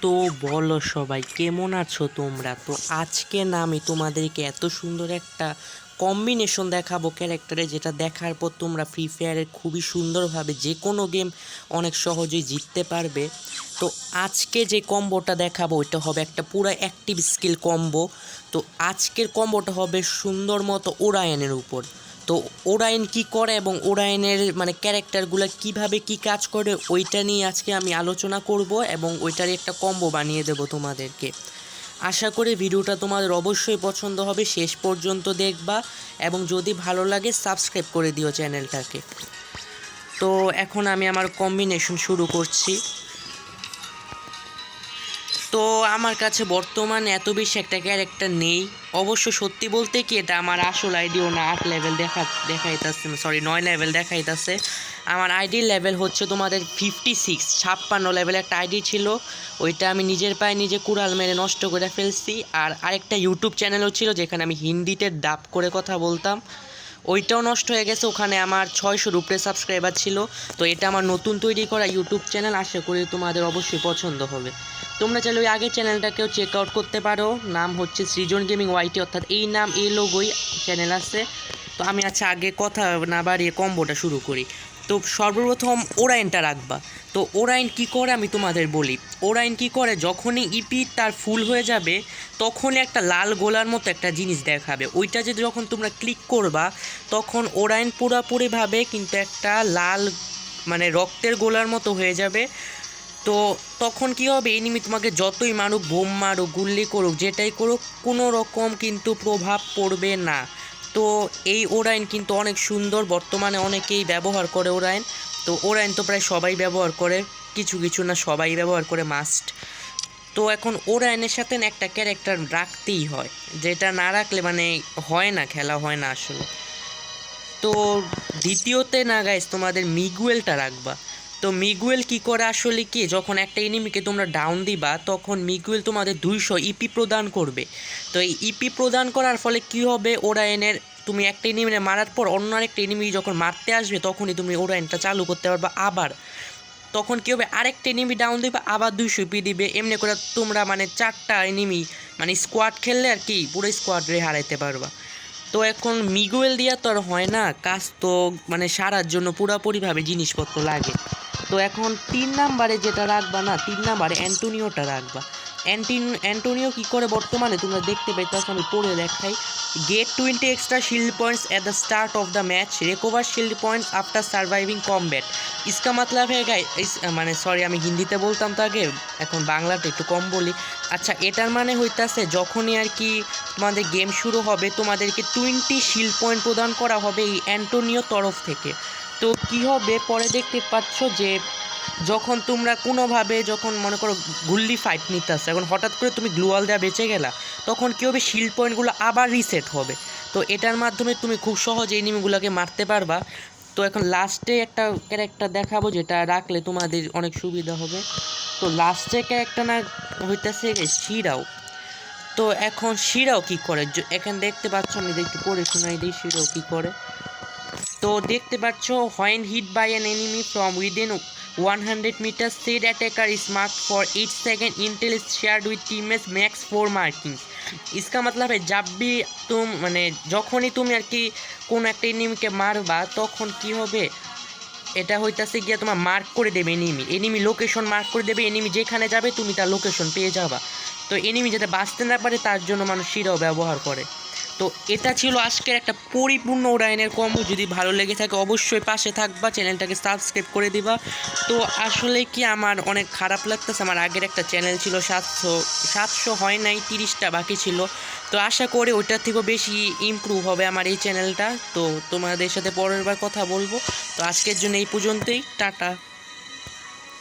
তো বলো সবাই কেমন আছো তোমরা? তো আজকে না আমি তোমাদেরকে এত সুন্দর একটা কম্বিনেশন দেখাবো ক্যারেক্টারে, যেটা দেখার পর তোমরা ফ্রি ফায়ারের খুবই সুন্দরভাবে যে কোনো গেম অনেক সহজেই জিততে পারবে। তো আজকে যে কম্বোটা দেখাবো ওইটা হবে একটা পুরো অ্যাক্টিভ স্কিল কম্বো। তো আজকের কম্বোটা হবে সুন্দর মতো ওরায়নের উপর। তো ওরাইন কি করে এবং ওরাইনের মানে ক্যারেক্টারগুলো কিভাবে কি কাজ করে ওইটা নিয়ে আজকে আমি আলোচনা করব এবং ওইটার একটা কম্বো বানিয়ে দেব তোমাদেরকে। আশা করি ভিডিওটা তোমাদের অবশ্যই পছন্দ হবে, শেষ পর্যন্ত দেখবা এবং যদি ভালো লাগে সাবস্ক্রাইব করে দিও চ্যানেলটাকে। তো এখন আমি আমার কম্বিনেশন শুরু করছি। তো আমার কাছে বর্তমানে এত বেশি একটা ক্যারেক্টার নেই। অবশ্য সত্যি বলতে কি এটা আমার আসল আইডিও না, 8 লেভেল দেখাইতেছে, সরি 9 লেভেল দেখাইতেছে। আমার আইডির লেভেল হচ্ছে তোমাদের 56, 56 লেভেল একটা আইডি ছিল, ওইটা আমি নিজের পায়ে নিজে কুড়াল মেরে নষ্ট করে ফেলছি। আর আরেকটা ইউটিউব চ্যানেলও ছিল যেখানে আমি হিন্দিতে ডাব করে কথা বলতাম, ওইটাও নষ্ট হয়ে গেছে। ওখানে আমার 600-র উপরে সাবস্ক্রাইবার ছিল। তো এটা আমার নতুন তৈরি করা ইউটিউব চ্যানেল, আশা করি তোমাদের অবশ্যই পছন্দ হবে। তোমরা চাইলে ওই আগের চ্যানেলটাকেও চেক আউট করতে পারো, নাম হচ্ছে সৃজন গেমিং ওয়াইটি, অর্থাৎ এই নাম এই লোগোই চ্যানেল আছে। তো আমি আগে কথা না বাড়িয়ে কম্বোটা শুরু করি। তো সর্বপ্রথম ওরাইনটা রাখবা। তো ওরাইন কি করে আমি তোমাদের বলি। ওরাইন কি করে, যখনই ইপি তার ফুল হয়ে যাবে তখনই একটা লাল গোলার মতো একটা জিনিস দেখাবে, ওইটা যে যখন তোমরা ক্লিক করবা তখন ওরাইন পুরোপুরিভাবে কিন্তু একটা লাল মানে রক্তের গোলার মতো হয়ে যাবে। তো তখন কি হবে, এনিমি তোমাকে যতই মারুক, বোম মারুক, গুল্লি করুক, যেটাই করুক, কোনো রকম কিন্তু প্রভাব পড়বে না। তো এই ওরাইন কিন্তু অনেক সুন্দর, বর্তমানে অনেকেই ব্যবহার করে ওরাইন। তো ওরাইন তো প্রায় সবাই ব্যবহার করে, কিছু কিছু না সবাই ব্যবহার করে, মাস্ট। তো এখন ওরাইনের সাথে না একটা ক্যারেক্টার রাখতেই হয়, যেটা না রাখলে মানে হয় না, খেলা হয় না আসলে। তো দ্বিতীয়তে না গাইস তোমাদের মিগুয়েলটা রাখবা। তো মিগুয়েল কি করে আসলে কি, যখন একটা এনিমিকে তোমরা ডাউন দিবা তখন মিগুয়েল তোমাদের 200 ইপি প্রদান করবে। তো এই ইপি প্রদান করার ফলে কি হবে, ওরাইনের তুমি একটা এনিমিকে মারার পর অন্য আরেকটা এনিমি যখন মারতে আসবে তখনই তুমি ওরাইনটা চালু করতে পারবা আবার। তখন কী হবে, আরেকটা এনিমি ডাউন দিবে, আবার 200 ইপি দিবে, এমনি করে তোমরা মানে 4টা এনিমি মানে স্কোয়াড খেললে আর কি পুরো স্কোয়াড রে হারাইতে পারবা। তো এখন মিগুয়েল দিয়া তো আর হয় না কাজ, তো মানে সারার জন্য পুরোপুরিভাবে জিনিসপত্র লাগে। তো এখন 3 নাম্বারে যেটা রাখবা না, 3 নাম্বারে অ্যান্টোনিওটা রাখবা। অ্যান্টোনিও কী করে বর্তমানে তোমরা দেখতে পাইতেছো, আমি পড়ে দেখাই। Get 20 extra shield points at the start of the match, recover shield points after surviving combat. इसका मतलब है গাইস, মানে সরি আমি হিন্দিতে বলতাম তো আগে, এখন বাংলাটা একটু কম বলি। আচ্ছা, এটার মানে হইতাছে যখনই আর কি তোমাদের গেম শুরু হবে তোমাদেরকে 20 শিল্ড পয়েন্ট প্রদান করা হবে এই অ্যান্টোনিও তরফ থেকে। তো কি হবে পরে দেখতে পাচ্ছ যে যখন তোমরা কোনোভাবে যখন মনে করো গুল্লি ফাইট নিতে আসছো, এখন হঠাৎ করে তুমি গ্লুয়াল দেওয়া বেঁচে গেলা, তখন কী হবে, শিল্ড পয়েন্টগুলো আবার রিসেট হবে। তো এটার মাধ্যমে তুমি খুব সহজে এনিমিগুলোকে মারতে পারবা। তো এখন লাস্টে একটা ক্যারেক্টার দেখাবো যেটা রাখলে তোমাদের অনেক সুবিধা হবে। তো লাস্টে ক্যারেক্টার না হইতেছে শিরাও। তো এখন শিরাও কি করে, এখানে দেখতে পাচ্ছ, আমি একটু পড়ে শোনাই দিই শিরাও কি করে। তো দেখতে পাচ্ছ, when hit by an enemy from within 100 meters, said attacker is marked for each second until is shared with teammates max 4 markings। इसका मतलब है जब भी तुम মানে যখনই তুমি আর কি কোনো একটা এনিমিকে মারবা তখন কি হবে, এটা হইতাছে গিয়া তোমার মার্ক করে দেবে এনিমি লোকেশন মার্ক করে দেবে, এনিমি যেখানে যাবে তুমি তার লোকেশন পেয়ে যাবা। তো এনিমি যাতে বাঁচতে না পারে তার জন্য মানুষ শিরাও ব্যবহার করে। তো এটা ছিল আজকের একটা পরিপূর্ণ ওরাইনের কম্বো। যদি ভালো লেগে থাকে অবশ্যই পাশে থাকবা, চ্যানেলটাকে সাবস্ক্রাইব করে দিবা। তো আসলে কি আমার অনেক খারাপ লাগতেছে, আমার আগের একটা চ্যানেল ছিল 700 হয় নাই, 30টা বাকি ছিল। তো আশা করি ওইটার থেকেও বেশি ইমপ্রুভ হবে আমার এই চ্যানেলটা। তো তোমাদের সাথে পরের বার কথা বলবো। তো আজকের জন্য এই পর্যন্তই, টাটা।